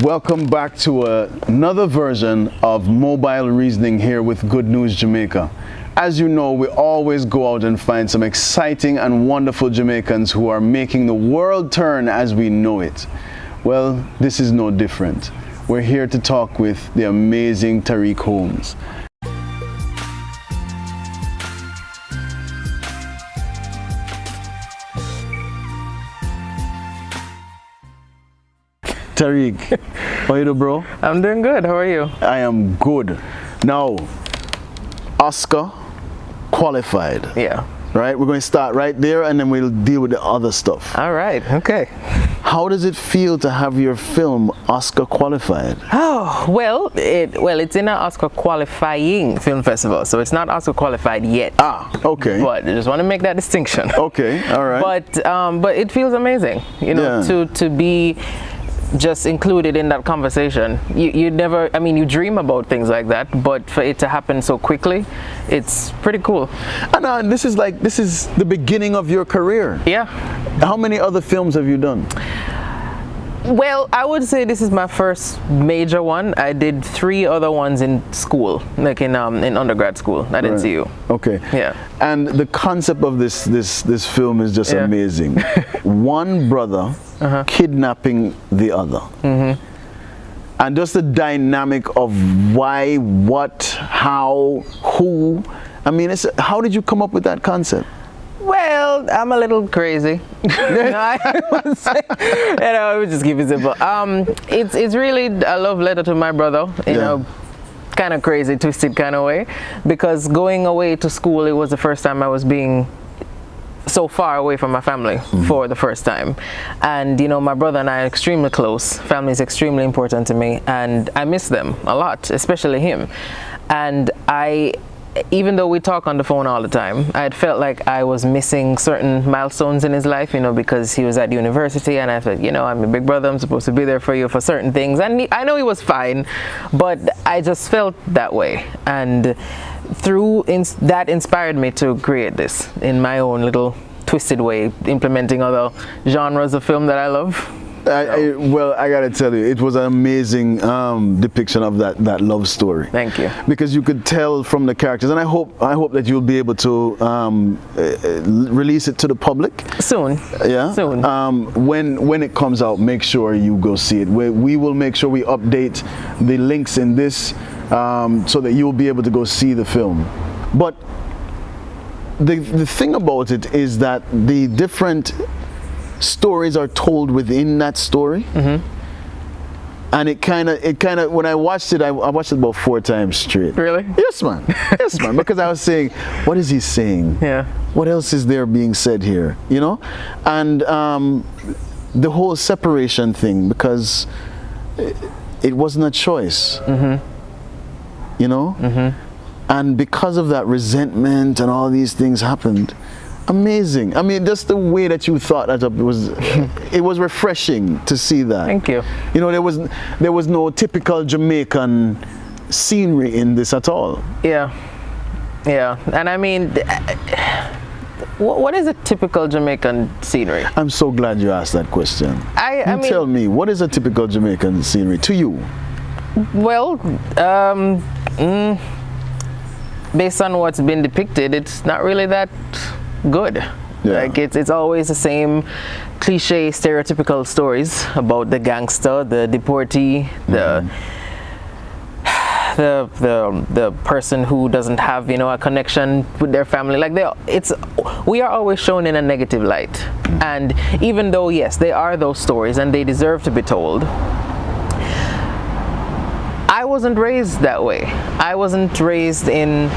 Welcome back to another version of Mobile Reasoning here with Good News Jamaica. As you know, we always go out and find some exciting and wonderful Jamaicans who are making the world turn as we know it. Well, this is no different. We're here to talk with the amazing Tarik Holmes. Tarik, how you doing, bro? I'm doing good. How are you? I am good. Now, Oscar qualified. Yeah. Right? We're going to start right there and then we'll deal with the other stuff. All right. Okay. How does it feel to have your film Oscar qualified? Oh, well, it's in an Oscar qualifying film festival, so it's not Oscar qualified yet. Ah, okay. But I just want to make that distinction. Okay, all right. But it feels amazing, you know, Yeah. to be just included in that conversation. You never, I mean, you dream about things like that, but for it to happen so quickly, it's pretty cool. And this is the beginning of your career. Yeah. How many other films have you done? Well, I would say this is my first major one. I did 3 other ones in school, like in undergrad school. I didn't see you. Okay. Yeah. And the concept of this film is just amazing. One brother kidnapping the other. And just the dynamic of why, what, how, who. I mean, how did you come up with that concept? Well, I'm a little crazy. No, I would say, I would just keep it simple. It's really a love letter to my brother, you know, kind of crazy, twisted kind of way. Because going away to school, it was the first time I was being so far away from my family for the first time. And, you know, my brother and I are extremely close. Family is extremely important to me. And I miss them a lot, especially him. And even though we talk on the phone all the time, I had felt like I was missing certain milestones in his life, you know, because he was at university and I felt, you know, I'm your big brother, I'm supposed to be there for you for certain things. And I know he was fine, but I just felt that way. And that inspired me to create this in my own little twisted way, implementing other genres of film that I love. Well, I gotta tell you, it was an amazing depiction of that love story. Thank you. Because you could tell from the characters, and I hope that you'll be able to release it to the public soon. Yeah. Soon. When it comes out, make sure you go see it. We will make sure we update the links in this so that you'll be able to go see the film. But the thing about it is that the different stories are told within that story, and it kind of when I watched it, I watched it about 4 times straight. Really? Yes, man. Yes, man. Because I was saying, what is he saying? Yeah. What else is there being said here? You know, and the whole separation thing, because it wasn't a choice. You know, and because of that resentment and all these things happened. Amazing. I mean, just the way that you thought that up, it was refreshing to see that. Thank you. You know, there was no typical Jamaican scenery in this at all. Yeah. And I mean, what is a typical Jamaican scenery? I'm so glad you asked that question. I mean, tell me, what is a typical Jamaican scenery to you? Well, based on what's been depicted, it's not really that good. Yeah. Like it's always the same cliche, stereotypical stories about the gangster, the deportee, the person who doesn't have, you know, a connection with their family. Like we are always shown in a negative light. And even though yes, they are those stories and they deserve to be told, I wasn't raised that way. I wasn't raised in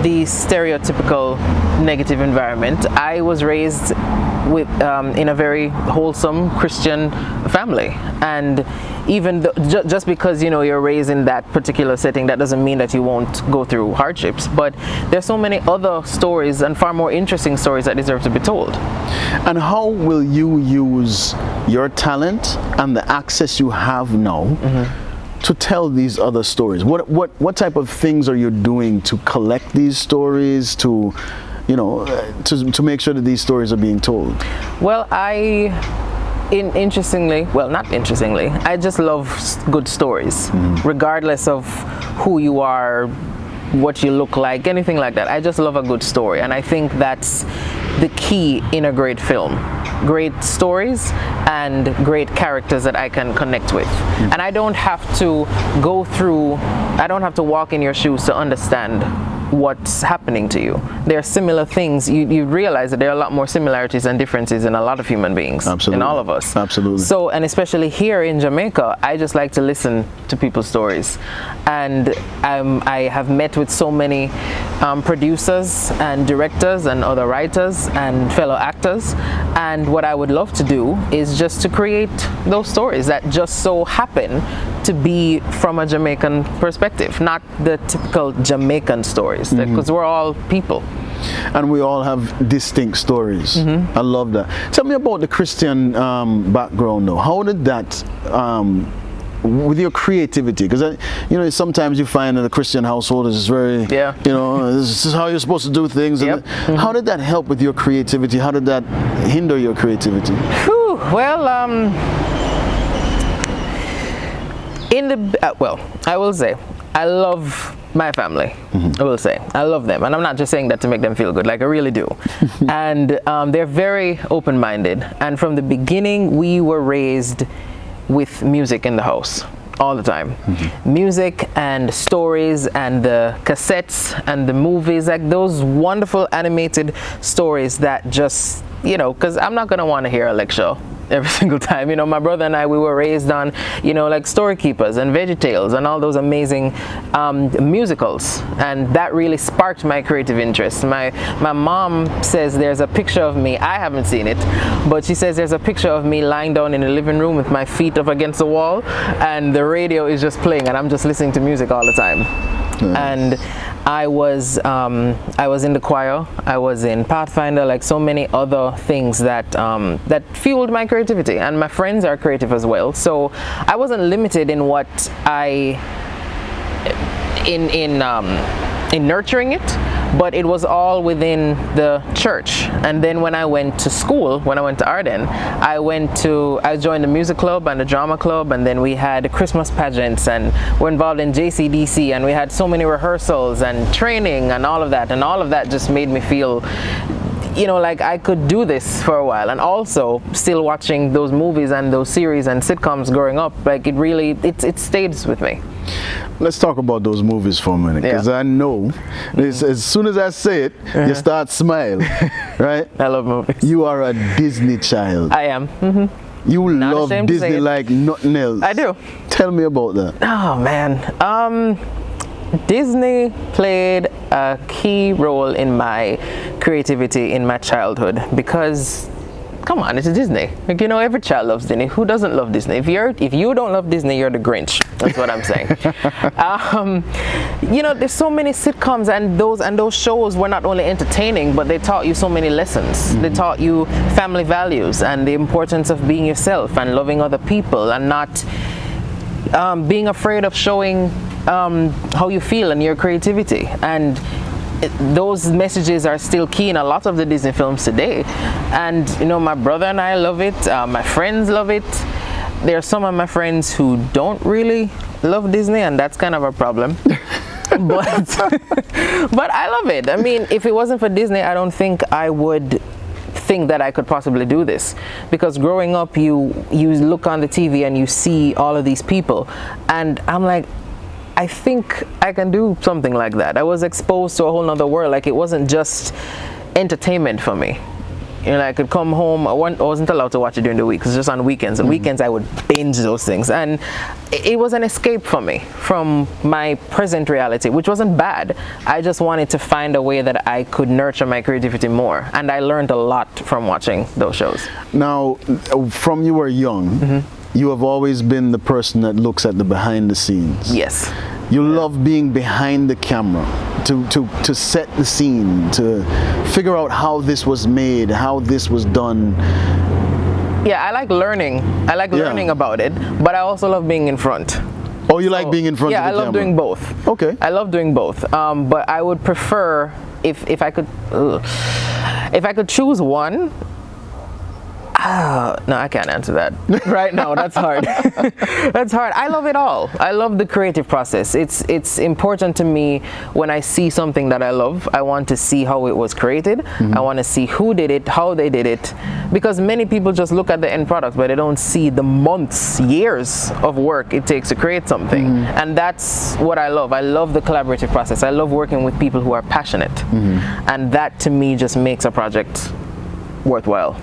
the stereotypical negative environment. I was raised in a very wholesome Christian family, and even just because, you know, you're raised in that particular setting, that doesn't mean that you won't go through hardships. But there's so many other stories and far more interesting stories that deserve to be told. And how will you use your talent and the access you have now to tell these other stories? What type of things are you doing to collect these stories, to, you know, to make sure that these stories are being told? Well, Interestingly, well, not interestingly, I just love good stories, regardless of who you are, what you look like, anything like that. I just love a good story, and I think that's the key in a great film. Great stories and great characters that I can connect with. And I don't have to I don't have to walk in your shoes to understand what's happening to you. There are similar things. You realize that there are a lot more similarities and differences in a lot of human beings. Absolutely. In all of us. Absolutely. So, and especially here in Jamaica, I just like to listen to people's stories. And I have met with so many producers and directors and other writers and fellow actors. And what I would love to do is just to create those stories that just so happen to be from a Jamaican perspective, not the typical Jamaican stories, because we're all people. And we all have distinct stories. I love that. Tell me about the Christian background though. How did that, with your creativity, because sometimes you find in a Christian household is very, this is how you're supposed to do things. Yep. How did that help with your creativity? How did that hinder your creativity? Whew, well, I will say, I love my family. I will say, I love them, and I'm not just saying that to make them feel good. Like I really do. And they're very open-minded. And from the beginning, we were raised with music in the house all the time. Music and stories and the cassettes and the movies, like those wonderful animated stories that just, because I'm not gonna want to hear a lecture every single time. My brother and I, we were raised on, like Story Keepers and VeggieTales and all those amazing musicals, and that really sparked my creative interest. My mom says there's a picture of me, I haven't seen it, but she says there's a picture of me lying down in the living room with my feet up against the wall, and the radio is just playing, and I'm just listening to music all the time. And I was in the choir, I was in Pathfinder, like so many other things that that fueled my creativity, and my friends are creative as well. So I wasn't limited in what in nurturing it, but it was all within the church. And then when I went to school, when I went to Arden, I joined the music club and the drama club, and then we had Christmas pageants, and we're involved in JCDC, and we had so many rehearsals and training and all of that just made me feel like I could do this for a while. And also still watching those movies and those series and sitcoms growing up, like it stays with me. Let's talk about those movies for a minute, because I know as soon as I say it, you start smiling, right? I love movies. You are a Disney child. I am. You love Disney like nothing else. I do. Tell me about that. Oh man, Disney played a key role in my creativity in my childhood, because come on, it's Disney. Like, every child loves Disney. Who doesn't love Disney? If you don't love Disney, you're the Grinch. That's what I'm saying. There's so many sitcoms, and those shows were not only entertaining, but they taught you so many lessons. They taught you family values and the importance of being yourself and loving other people, and not being afraid of showing how you feel and your creativity. And those messages are still key in a lot of the Disney films today. And my brother and I love it. My friends love it. There are some of my friends who don't really love Disney, and that's kind of a problem. but I love it. I mean, if it wasn't for Disney, I don't think I would think that I could possibly do this, because growing up you look on the TV and you see all of these people, and I'm like, I think I can do something like that. I was exposed to a whole nother world. Like, it wasn't just entertainment for me. I could come home. I wasn't allowed to watch it during the week. It's just on weekends. And weekends I would binge those things. And it was an escape for me from my present reality, which wasn't bad. I just wanted to find a way that I could nurture my creativity more. And I learned a lot from watching those shows. Now, from you were young, you have always been the person that looks at the behind the scenes. Yes. You love being behind the camera, to set the scene, to figure out how this was made, how this was done. Yeah, I like learning. I like learning about it, but I also love being in front. Oh, you like being in front of the camera? Yeah, I love doing both. Okay. I love doing both. But I would prefer, if I could choose one, No, I can't answer that right now. That's hard. That's hard. I love it all. I love the creative process. It's important to me when I see something that I love. I want to see how it was created. I want to see who did it, how they did it, because many people just look at the end product, but they don't see the months, years of work it takes to create something. And that's what I love. I love the collaborative process. I love working with people who are passionate, and that to me just makes a project worthwhile.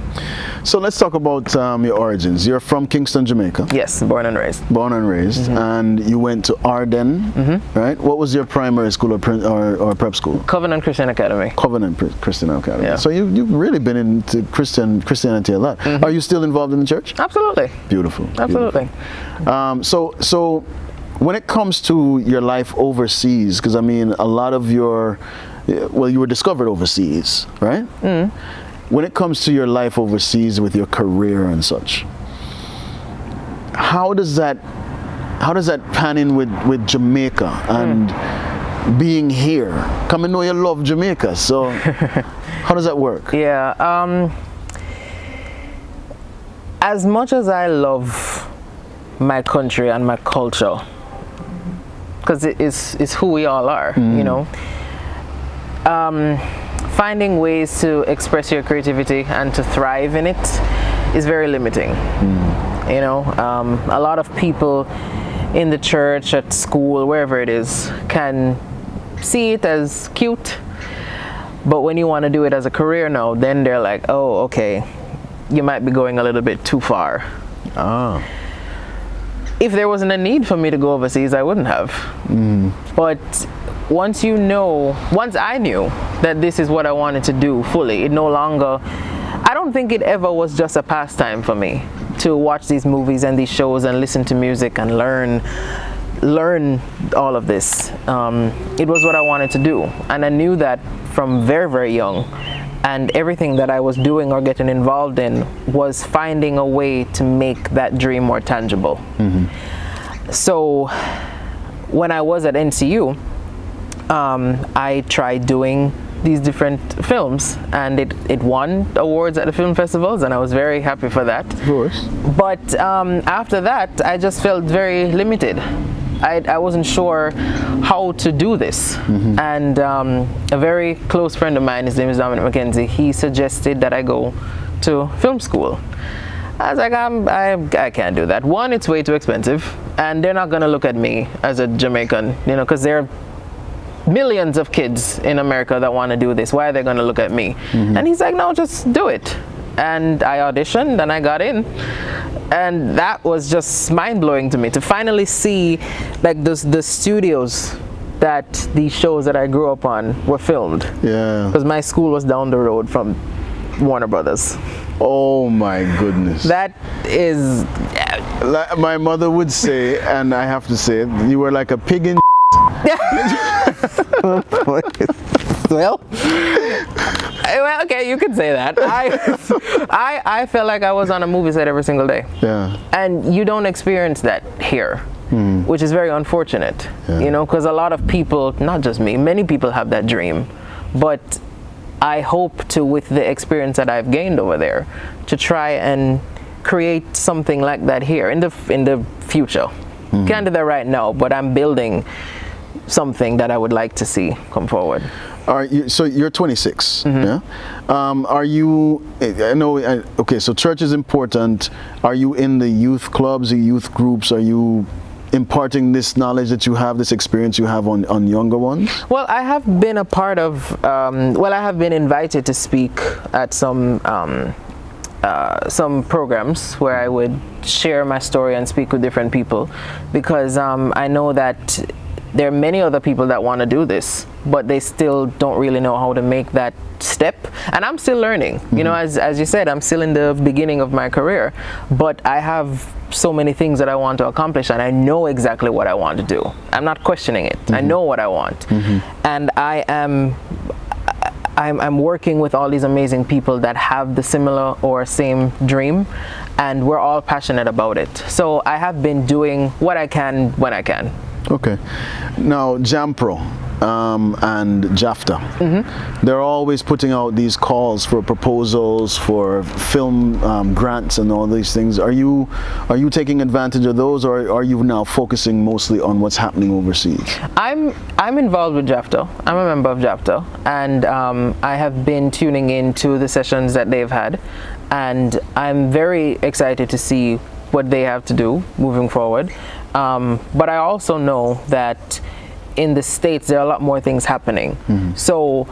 So let's talk about your origins. You're from Kingston, Jamaica. Yes, born and raised. Born and raised, and you went to Arden, right? What was your primary school or prep school? Covenant Christian Academy. Covenant Christian Academy. Yeah. So you've really been into Christianity a lot. Are you still involved in the church? Absolutely. Beautiful. Absolutely. Beautiful. So when it comes to your life overseas, because I mean, a lot of you were discovered overseas, right? When it comes to your life overseas with your career and such, how does that pan in with Jamaica and being here? Come and know you love Jamaica, so how does that work? Yeah. As much as I love my country and my culture, because it's who we all are, you know. Finding ways to express your creativity and to thrive in it is very limiting. You know, a lot of people in the church, at school, wherever it is, can see it as cute, but when you want to do it as a career now, then they're like, oh, okay, you might be going a little bit too far. If there wasn't a need for me to go overseas, I wouldn't have. But once I knew that this is what I wanted to do fully, it no longer, I don't think it ever was just a pastime for me to watch these movies and these shows and listen to music and learn all of this. It was what I wanted to do, and I knew that from very, very young, and everything that I was doing or getting involved in was finding a way to make that dream more tangible. So when I was at NCU, I tried doing these different films, and it won awards at the film festivals, and I was very happy for that. Of course. But after that, I just felt very limited. I wasn't sure how to do this. And a very close friend of mine, his name is Dominic McKenzie, he suggested that I go to film school. I was like, I can't do that. One, it's way too expensive, and they're not gonna look at me as a Jamaican, you know, because there are millions of kids in America that want to do this. Why are they gonna look at me? And he's like, no, just do it. And I auditioned and I got in. And that was just mind-blowing to me, to finally see like the studios that these shows that I grew up on were filmed. Yeah. Because my school was down the road from Warner Brothers. Oh my goodness. That is... Like my mother would say, and I have to say it, you were like a pig in Well, okay, you could say that. I felt like I was on a movie set every single day. Yeah. And you don't experience that here, which is very unfortunate, you know, because a lot of people, not just me, many people have that dream. But I hope to, with the experience that I've gained over there, to try and create something like that here in the future. Can't do that right now, but I'm building something that I would like to see come forward. So you're 26, yeah? Are you, I know, okay, so church is important. Are you in the youth clubs, the youth groups? Are you imparting this knowledge that you have, this experience you have on younger ones? Well, I have been a part of, I have been invited to speak at some programs where I would share my story and speak with different people, because I know that there are many other people that want to do this, but they still don't really know how to make that step. And I'm still learning. You know, as you said, I'm still in the beginning of my career, but I have so many things that I want to accomplish, and I know exactly what I want to do. I'm not questioning it. I know what I want. And I'm working with all these amazing people that have the similar or same dream, and we're all passionate about it. So I have been doing what I can when I can. Okay. Now, JamPro, and JAFTA. They're always putting out these calls for proposals for film grants and all these things. Are you taking advantage of those, or are you now focusing mostly on what's happening overseas? I'm involved with JAFTA. I'm a member of JAFTA, and I have been tuning into the sessions that they've had, and I'm very excited to see what they have to do moving forward. But I also know that in the States there are a lot more things happening. So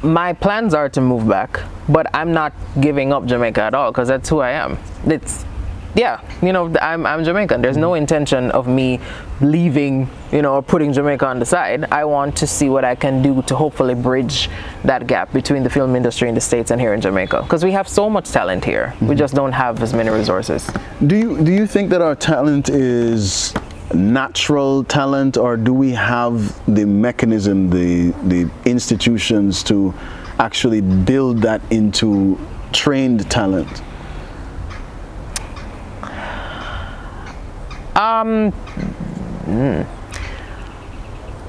my plans are to move back, but I'm not giving up Jamaica at all, because that's who I am. I'm Jamaican. There's no intention of me leaving, or putting Jamaica on the side. I want to see what I can do to hopefully bridge that gap between the film industry in the States and here in Jamaica, because we have so much talent here. We just don't have as many resources. Do you think that our talent is natural talent, or do we have the mechanism, the institutions to actually build that into trained talent?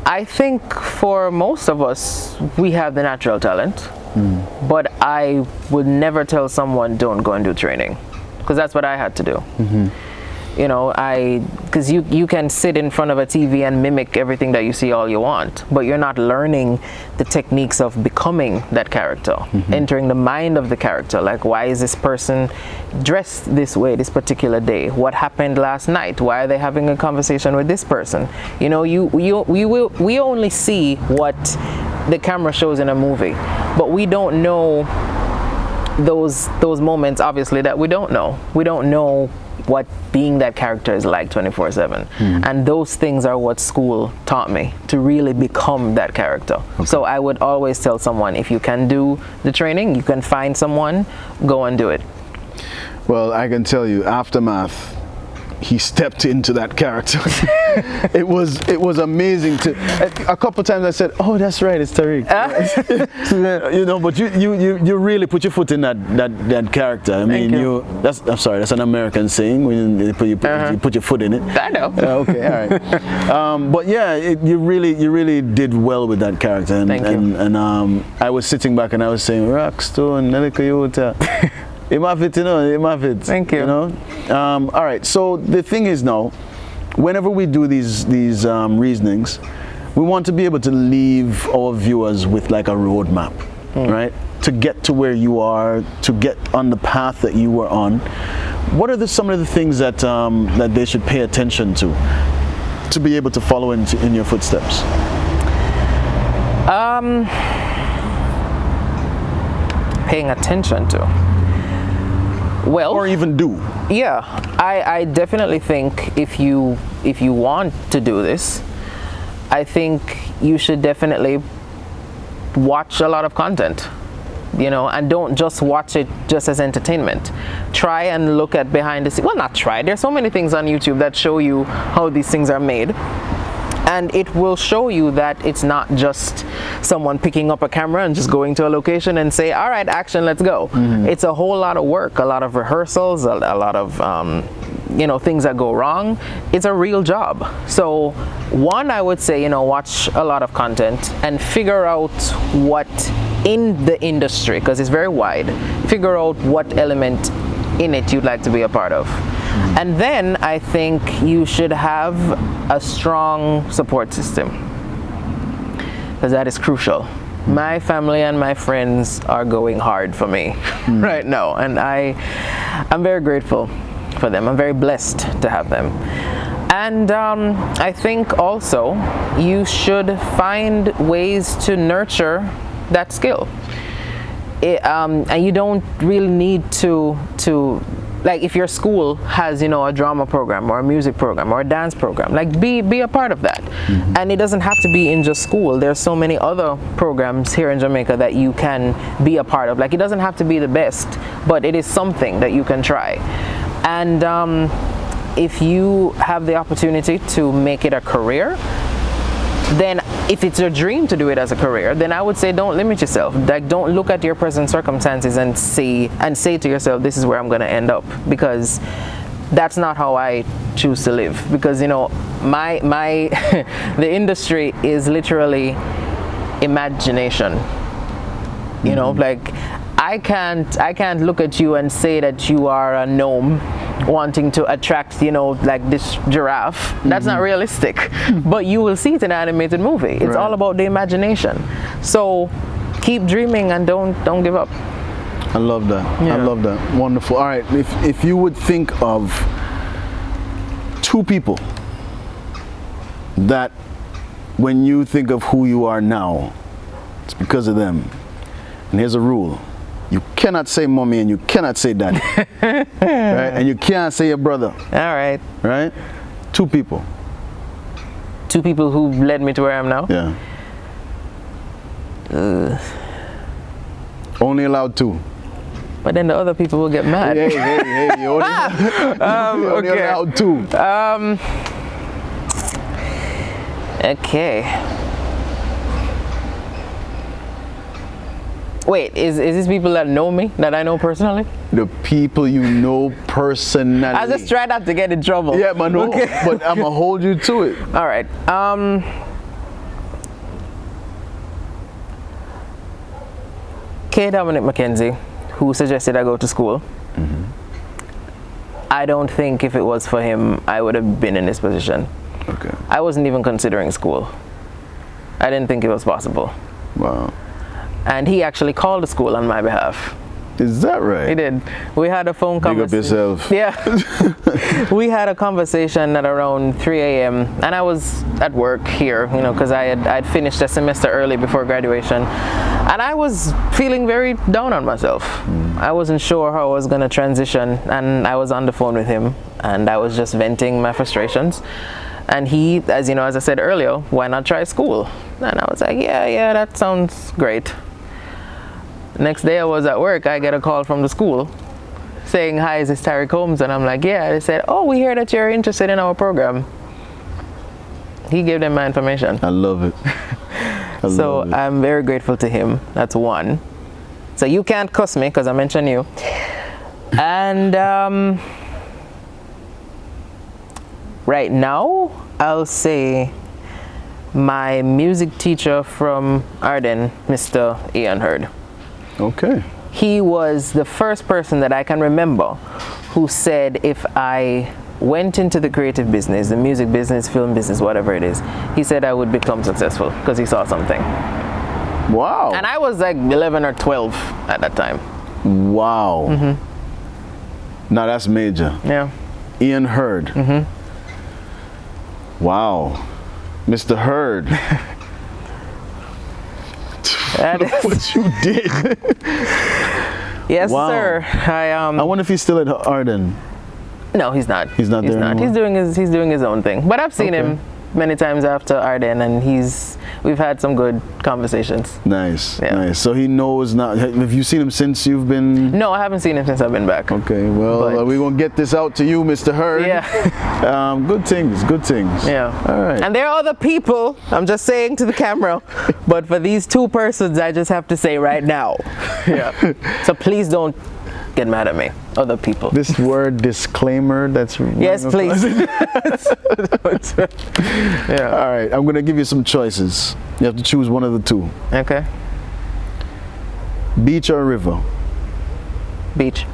I think for most of us, we have the natural talent, but I would never tell someone don't go and do training, because that's what I had to do. Because you can sit in front of a TV and mimic everything that you see all you want, but you're not learning the techniques of becoming that character, entering the mind of the character. Like, why is this person dressed this way this particular day? What happened last night? Why are they having a conversation with this person? We only see what the camera shows in a movie, but we don't know those moments, obviously, that we don't know. We don't know what being that character is like 24/7, and those things are what school taught me to really become that character. So I would always tell someone, if you can do the training, you can find someone, go and do it. Well, I can tell you, Aftermath, he stepped into that character. It was amazing. A couple of times I said, "Oh, that's right, it's Tarik." But you really put your foot in that character. I mean, I'm sorry, that's an American saying. When you put your foot in it. I know. Okay, all right. But yeah, you really did well with that character. And, Thank you. And I was sitting back and I was saying, Rockstone, Nelika. Thank you. All right. So the thing is now, whenever we do these reasonings, we want to be able to leave our viewers with like a roadmap, right? To get to where you are, to get on the path that you were on. What are some of the things that they should pay attention to be able to follow in your footsteps? Paying attention to. Well, or even do. Yeah, I definitely think if you want to do this, I think you should definitely watch a lot of content, and don't just watch it just as entertainment. Try and look at behind the scenes. Well, not try. There's so many things on YouTube that show you how these things are made. And it will show you that it's not just someone picking up a camera and just going to a location and say, all right, action, let's go. It's a whole lot of work, a lot of rehearsals, a lot of things that go wrong. It's a real job. So one, I would say, watch a lot of content and figure out what in the industry, because it's very wide, figure out what element in it you'd like to be a part of. And then I think you should have a strong support system, because that is crucial. My family and my friends are going hard for me right now, and I'm very grateful for them. I'm very blessed to have them. And I think also you should find ways to nurture that skill. And you don't really need to like, if your school has a drama program or a music program or a dance program, like be a part of that. And it doesn't have to be in just school. There's so many other programs here in Jamaica that you can be a part of. Like, it doesn't have to be the best, but it is something that you can try. And if you have the opportunity to make it a career, then if it's your dream to do it as a career, then I would say don't limit yourself. Like, don't look at your present circumstances and say to yourself, this is where I'm going to end up, because that's not how I choose to live, because my the industry is literally imagination. Like I can't look at you and say that you are a gnome wanting to attract like this giraffe. That's not realistic. But you will see it in an animated movie. It's all about the imagination. So keep dreaming and don't give up. I love that. I love that. Wonderful. All right, if you would think of 2 people that when you think of who you are now, it's because of them. And here's a rule. You cannot say mommy and you cannot say daddy. Right? And you can't say your brother. All right. Right? 2 people. 2 people who led me to where I am now? Yeah. Only allowed 2. But then the other people will get mad. Hey, you only allowed 2. Okay. Wait, is this people that know me, that I know personally? The people you know personally. I just try not to get in trouble. Yeah, but no, okay. But I'm gonna hold you to it. All right. K. Dominic McKenzie, who suggested I go to school. I don't think if it was for him, I would have been in this position. Okay. I wasn't even considering school. I didn't think it was possible. Wow. And he actually called the school on my behalf. Is that right? He did. We had a phone Big up conversation. yourself. Yeah. We had a conversation at around 3 a.m. and I was at work here, because I'd finished a semester early before graduation. And I was feeling very down on myself. I wasn't sure how I was going to transition, and I was on the phone with him and I was just venting my frustrations. And he, as I said earlier, why not try school? And I was like, yeah, that sounds great. Next day I was at work, I get a call from the school saying, hi, is this Tarik Holmes? And I'm like, yeah. They said, oh, we hear that you're interested in our program. He gave them my information. I love it. So I'm very grateful to him. That's one. So you can't cuss me because I mentioned you. And right now, I'll say my music teacher from Arden, Mr. Ian Hurd. Okay. He was the first person that I can remember who said if I went into the creative business, the music business, film business, whatever it is, he said I would become successful because he saw something. Wow. And I was like 11 or 12 at that time. Wow. Now that's major. Yeah. Ian Hurd. Wow. Mr. Hurd. That is What you did. yes, Wow. sir. I wonder if he's still at Arden. No, he's not. He's not there anymore? He's doing his own thing. But I've seen him many times after Arden, and we've had some good conversations. Nice, Yeah. nice. So he knows now. Have you seen him since you've been? No, I haven't seen him since I've been back. Okay, well, But- we're gonna get this out to you, Mr. Hurd. Yeah. Good things, good things. Yeah. All right. And there are other people, I'm just saying to the camera, but for these 2 persons, I just have to say right now. Yeah. So please don't get mad at me, other people. This word disclaimer, that's Yes, please. Yeah. All right, I'm gonna give you some choices. You have to choose one of the 2. Okay. Beach or river? Beach.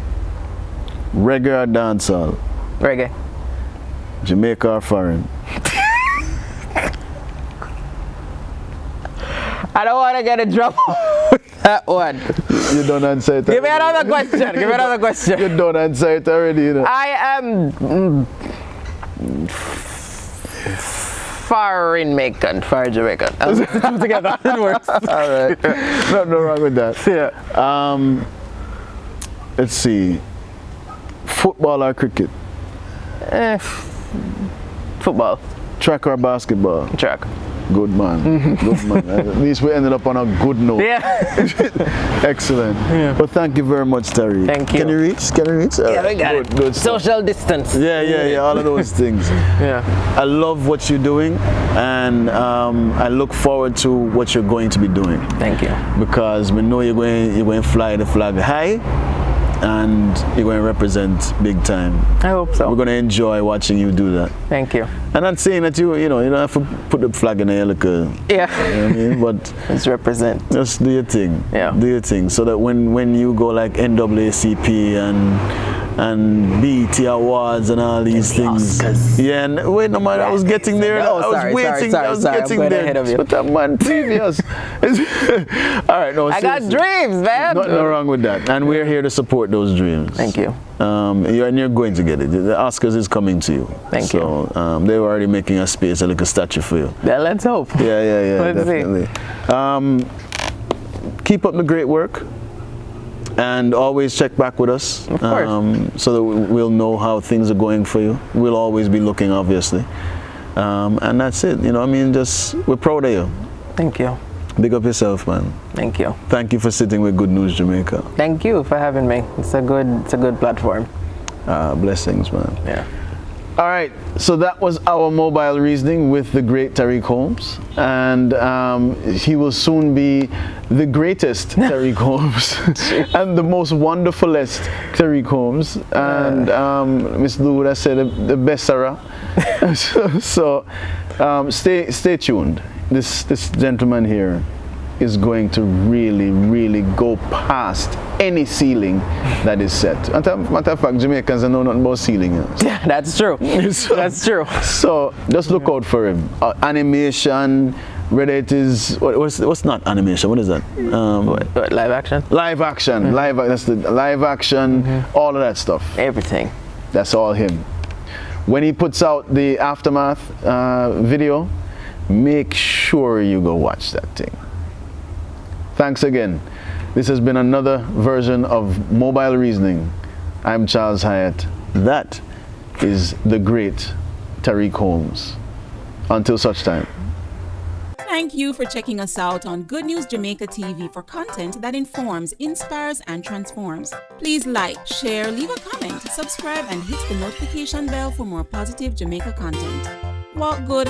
Reggae or dancehall? Reggae. Jamaica or foreign? I don't want to get in trouble with that one. You don't answer it. Give me another question. Give me another question. You don't answer it already, you know. I am foreign Jamaican, far Jamaican. I'll put the 2 together. It works. All right. No wrong with that. Yeah. Let's see. Football or cricket? Football. Track or basketball? Track. Good man. Good man. At least we ended up on a good note. Yeah. Excellent. Yeah. Well, thank you very much, Tarik. Thank you. Can you reach? Can you reach? Yeah, we got it. Good stuff. Social distance. Yeah. All of those things. Yeah. I love what you're doing, and I look forward to what you're going to be doing. Thank you. Because we know you're going to fly the flag high, and you're going to represent big time. I hope so. We're going to enjoy watching you do that. Thank you. I'm not saying that you don't have to put the flag in the air like a, Yeah. you know what I mean? But Let's represent. just do your thing. Yeah. Do your thing. So that when you go like NAACP and BET Awards and all these things. Oscars. Yeah, and wait, no man, I was getting there. Oh, I was sorry, waiting. sorry, I was sorry, getting I'm going there. ahead of you. But that man previous. All right, no. I got seriously. dreams, man. Nothing wrong with that, and we're here to support those dreams. Thank you. You're going to get it. The Oscars is coming to you. Thank you. So they were already making a space, like a statue for you. Yeah, let's hope. Yeah, Let's definitely. Keep up the great work, and always check back with us. Of course. So that we'll know how things are going for you. We'll always be looking, obviously. And that's it. You know, I mean, we're proud of you. Thank you. Big up yourself, man. Thank you. Thank you for sitting with Good News Jamaica. Thank you for having me. It's a good platform. Blessings, man. Yeah. All right, so that was our mobile reasoning with the great Tarik Holmes, and he will soon be the greatest Tarik Holmes and the most wonderfulest Tarik Holmes, and Miss Lou would have said the best Sarah. so stay tuned. This gentleman here is going to really go past any ceiling that is set. Matter of fact, Jamaicans don't know nothing about ceiling. Yeah, that's true. That's true. So just look out for him. Animation, whether it is what's not animation? What is that? What, live action? Live action. That's the live action. All of that stuff. Everything. That's all him. When he puts out the aftermath video, make sure you go watch that thing. Thanks again. This has been another version of Mobile Reasoning. I'm Charles Hyatt. That is the great Tarik Holmes. Until such time. Thank you for checking us out on Good News Jamaica TV for content that informs, inspires, and transforms. Please like, share, leave a comment, subscribe, and hit the notification bell for more positive Jamaica content. Walk good.